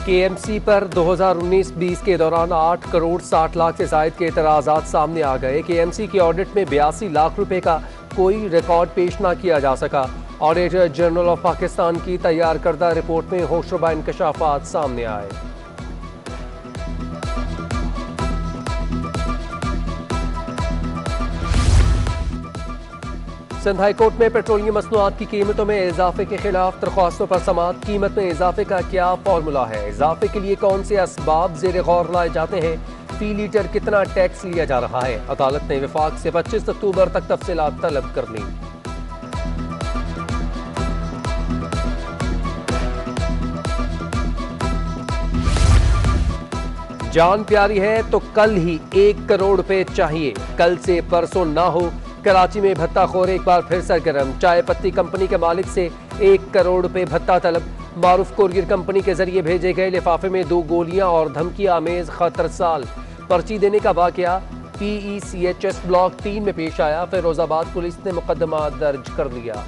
KMC पर 2019-20 के दौरान 8 करोड़ 60 लाख से जायद के एतराज़ात सामने आ गए। केएमसी के ऑडिट में 82 लाख रुपए का कोई रिकॉर्ड पेश न किया जा सका। ऑडिटर जनरल ऑफ पाकिस्तान की तैयार करदा रिपोर्ट में होशरुबा इंकशाफात सामने आए। सिंध हाई कोर्ट में पेट्रोलियम मसनूआत की कीमतों में इजाफे के खिलाफ दरख्वास्तों पर समाअत। कीमत में इजाफे का क्या फॉर्मूला है? इजाफे के लिए कौन से असबाब ज़ेर गौर लाए जाते हैं? फी लीटर कितना टैक्स लिया जा रहा है? अदालत ने विफाक से 25 अक्टूबर तक तफसीलात तलब कर ली। जान प्यारी है तो कल ही 1 करोड़ रुपए चाहिए, कल से परसों ना हो। कराची में भत्ताखोर एक बार फिर सरगर्म। चाय पत्ती कंपनी के मालिक से 1 करोड़ रुपए भत्ता तलब। मारूफ कोरियर कंपनी के जरिए भेजे गए लिफाफे में 2 गोलियां और धमकी आमेज खतरसाल। पर्ची देने का वाकया PECHS ब्लॉक 3 में पेश आया। फिरोजाबाद पुलिस ने मुकदमा दर्ज कर लिया।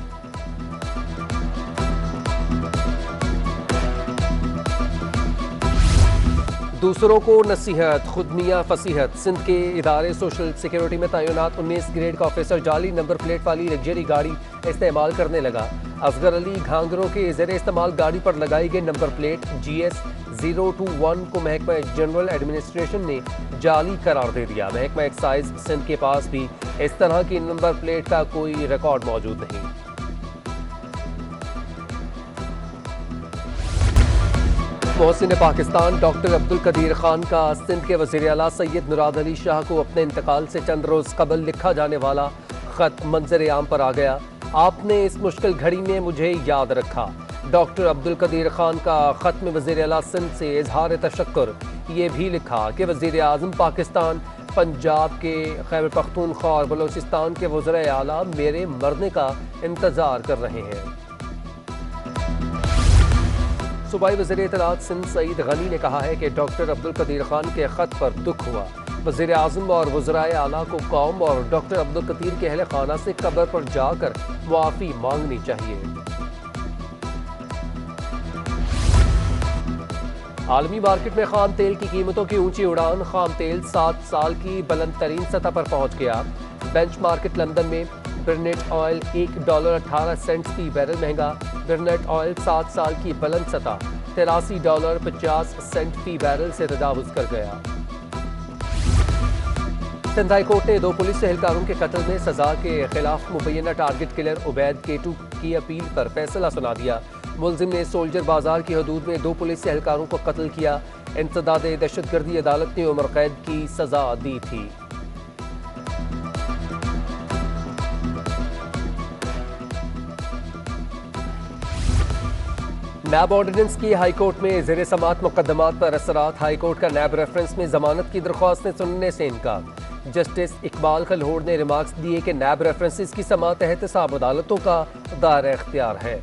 दूसरों को नसीहत खुद मियाँ फसीहत। सिंध के इदारे सोशल सिक्योरिटी में तैनात 19 ग्रेड का ऑफिसर जाली नंबर प्लेट वाली लग्जरी गाड़ी इस्तेमाल करने लगा। असगर अली घांगरों के ज़ेरे इस्तेमाल गाड़ी पर लगाई गई नंबर प्लेट GS 021 को महकमा जनरल एडमिनिस्ट्रेशन ने जाली करार दे दिया। महकमा एक्साइज सिंध के पास भी इस तरह की नंबर प्लेट का कोई रिकॉर्ड मौजूद नहीं। मोहसिन पाकिस्तान डॉक्टर अब्दुल कदीर खान का सिंध के वज़ीर आला सैयद मुराद अली शाह को अपने इंतकाल से चंद रोज़ कबल लिखा जाने वाला ख़त मंजर आम पर आ गया। आपने इस मुश्किल घड़ी में मुझे याद रखा। डॉक्टर अब्दुल कदीर खान का ख़त में वज़ीर आला सिंध से इजहार तशक्कुर ये भी लिखा कि वज़ीर आज़म पाकिस्तान पंजाब के खैबर पख्तूनख्वा और बलोचिस्तान के वज़ीर आला मेरे मरने का इंतज़ार कर रहे हैं। सूबाई वज़ीर इत्तलात सिंध सईद गनी ने कहा है कि डॉक्टर अब्दुल कदीर खान के ख़त पर दुख हुआ। वज़ीर आज़म और वज़राए आला को कौम और डॉक्टर अब्दुल कदीर के अहले खाना से कब्र पर जाकर मुआफ़ी मांगनी चाहिए। आलमी मार्केट में खाम तेल की कीमतों की ऊंची उड़ान। खाम तेल 7 साल की बुलंद तरीन सतह पर पहुंच गया। बेंच मार्केट लंदन में ब्रेंट ऑयल $1.18 फी बैरल महंगा। ब्रेंट ऑयल 7 साल की बुलंद सतह $83.50 फी बैरल से तजावुज कर गया। सिंध हाई कोर्ट ने 2 पुलिस एहलकारों के कत्ल में सजा के खिलाफ मुबैना टारगेट किलर उबैद केटू की अपील पर फैसला सुना दिया। मुलजिम ने सोल्जर बाजार की हदूद में 2 पुलिस एहलकारों को कत्ल किया। इंसदाद दहशतगर्दी अदालत ने उम्र कैद की सजा दी थी। नैब ऑर्डिनेंस की हाई कोर्ट में ज़ेर समाअत मुकदमात पर असरात। हाई कोर्ट का नैब रेफरेंस में जमानत की दरख्वास्त सुनने से इनकार। जस्टिस इकबाल खलहोर ने रिमार्क्स दिए कि नैब रेफरेंसेस की समाअत एहतसाब अदालतों का दायरा इख्तियार है।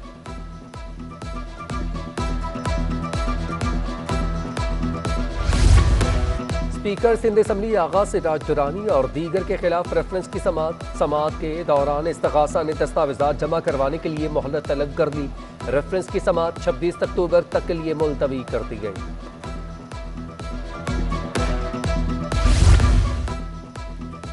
स्पीकर सिंध असम्बली आगा से राज दुरानी और दीगर के खिलाफ रेफरेंस की समाअत के दौरान इस्तग़ासा ने दस्तावेजात जमा करवाने के लिए मोहलत तलब कर दी। रेफरेंस की समाअत 26 अक्टूबर तक के लिए मुलतवी कर दी गई।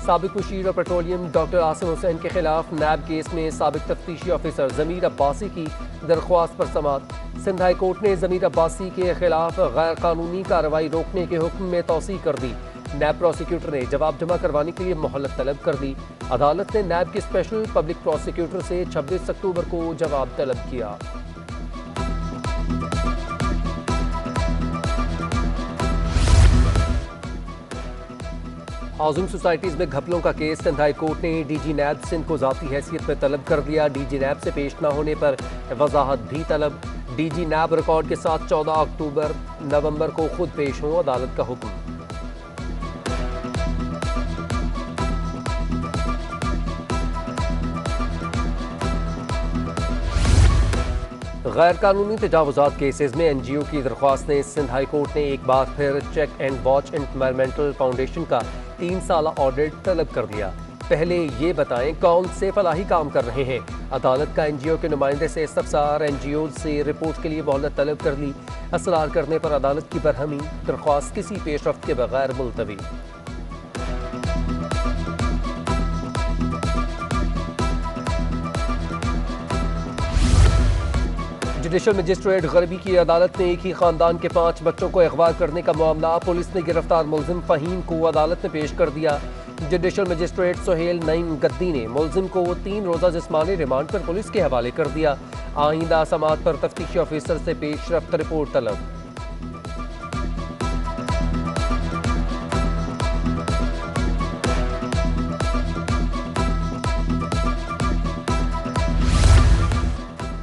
साबिक मुशीर और पेट्रोलियम डॉक्टर आसिम हुसैन के खिलाफ नैब केस में साबिक तफ्तीशी ऑफिसर ज़मीर अब्बासी की दरख्वास्त पर समाअत। सिंध हाई कोर्ट ने ज़मीर अब्बासी के खिलाफ गैर कानूनी कार्रवाई रोकने के हुक्म में तौसीह कर दी। नैब प्रोसिक्यूटर ने जवाब जमा करवाने के लिए मोहलत तलब कर दी। अदालत ने नैब के स्पेशल पब्लिक प्रोसिक्यूटर से 26 अक्टूबर को जवाब तलब किया। हाउसिंग सोसाइटीज में घपलों का केस। सिंध हाई कोर्ट ने DG नैब सिंध को ज़ाती हैसियत में तलब कर दिया। DG नैब से पेश न होने पर वजाहत भी तलब। DG नैब रिकॉर्ड के साथ 14 नवंबर को खुद पेश हों, अदालत का हुक्म। गैर कानूनी तजावुजात केसेस में NGO की दरख्वास्त ने सिंध हाई कोर्ट ने एक बार फिर check and watch environmental foundation का 3 साला ऑडिट तलब कर दिया। पहले ये बताएं कौन से फलाही काम कर रहे हैं। अदालत का NGO के नुमाइंदे से इस्तफसार। NGO से रिपोर्ट के लिए मोहलत तलब कर ली। असरार करने पर अदालत की बरहमी, दरख्वास्त किसी पेशरफ्त के बगैर मुलतवी। जुडिशल मजिस्ट्रेट गरबी की अदालत ने एक ही खानदान के 5 बच्चों को अगवा करने का मामला पुलिस ने गिरफ्तार मुलजिम फ़हीम को अदालत में पेश कर दिया। जुडिशल मजिस्ट्रेट सोहेल नईम गद्दी ने मुलजिम को 3 रोज़ा जिस्मानी रिमांड पर पुलिस के हवाले कर दिया। आइंदा समात पर तफ्तीशी ऑफिसर से पेशरफ्त रिपोर्ट तलब।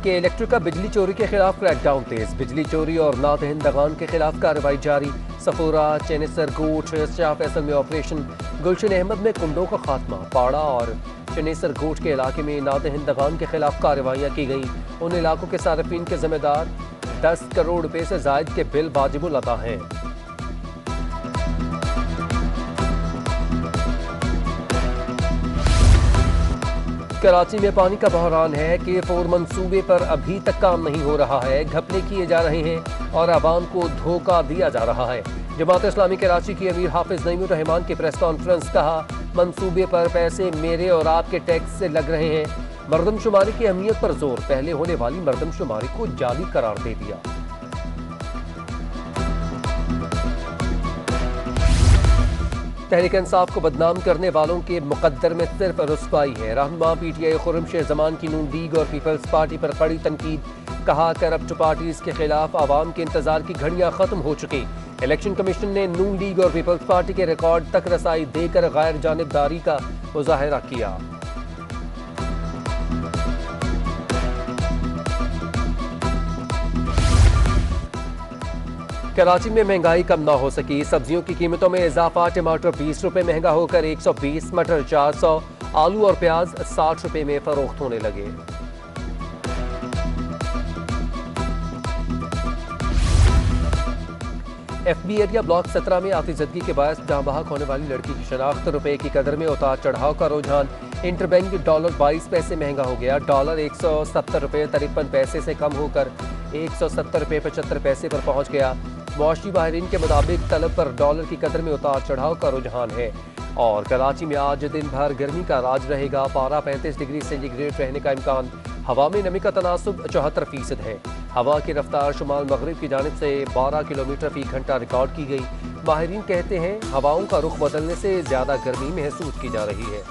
के इलेक्ट्रिक का बिजली चोरी के खिलाफ क्रैकडाउन तेज, बिजली चोरी और नादहिंदगान के खिलाफ कार्रवाई जारी। सफोरा, चेनेसर गोट, शाह फैसल में ऑपरेशन, गुलशन अहमद में कुंडों का खात्मा, पाड़ा और चेनेसर गोट के इलाके में नादहिंदगान के खिलाफ कार्रवाइयाँ की गई। उन इलाकों के सार्फिन के जिम्मेदार 10 करोड़ रुपए से जायद के बिल वाजिबुल अदा हैं। कराची में पानी का बहरान है कि फोर मंसूबे पर अभी तक काम नहीं हो रहा है, घपले किए जा रहे हैं और आवाम को धोखा दिया जा रहा है। जमात इस्लामी कराची की अमीर हाफिज नईमुर रहमान की प्रेस कॉन्फ्रेंस, कहा मंसूबे पर पैसे मेरे और आपके टैक्स से लग रहे हैं। मरदमशुमारी की अहमियत पर जोर, पहले होने वाली मरदमशुमारी को जाली करार दे दिया। तहरीक इंसाफ को बदनाम करने वालों के मुकद्दर में सिर्फ रुस्वाई है। रहनुमा पीटीआई खुर्रम शेर जमान की नून लीग और पीपल्स पार्टी पर कड़ी तनकीद, कहा करप्ट पार्टीज के खिलाफ आवाम के इंतजार की घड़ियां खत्म हो चुकी। इलेक्शन कमीशन ने नून लीग और पीपल्स पार्टी के रिकॉर्ड तक रसाई देकर गैर जानिबदारी का मुजाहरा किया। कराची में महंगाई कम ना हो सकी, सब्जियों की कीमतों में इजाफा। टमाटर 20 रुपए महंगा होकर 120, मटर 400, आलू और प्याज 60 रुपए में फरोख्त होने लगे। FB एरिया ब्लॉक 17 में आतिशदगी के बायस जाँ बहक होने वाली लड़की की शनाख्त, रुपए की कदर में उतार चढ़ाव का रुझान। इंटरबैंक डॉलर 22 पैसे महंगा हो गया, डॉलर 170 रुपए 53 पैसे से कम होकर 170 रुपए 75 पैसे पर पहुंच गया। मुआशी माहिरीन के मुताबिक तलब पर डॉलर की कदर में उतार चढ़ाव का रुझान है। और कराची में आज दिन भर गर्मी का राज रहेगा, पारा 35 डिग्री सेंटीग्रेड रहने का इम्कान। हवा में नमी का तनासुब 74% है। हवा की रफ्तार शुमाल मगरिब की जानिब से 12 किलोमीटर फी घंटा रिकॉर्ड की गई। माहिरीन कहते हैं हवाओं का रुख बदलने से ज़्यादा गर्मी महसूस की जा रही है।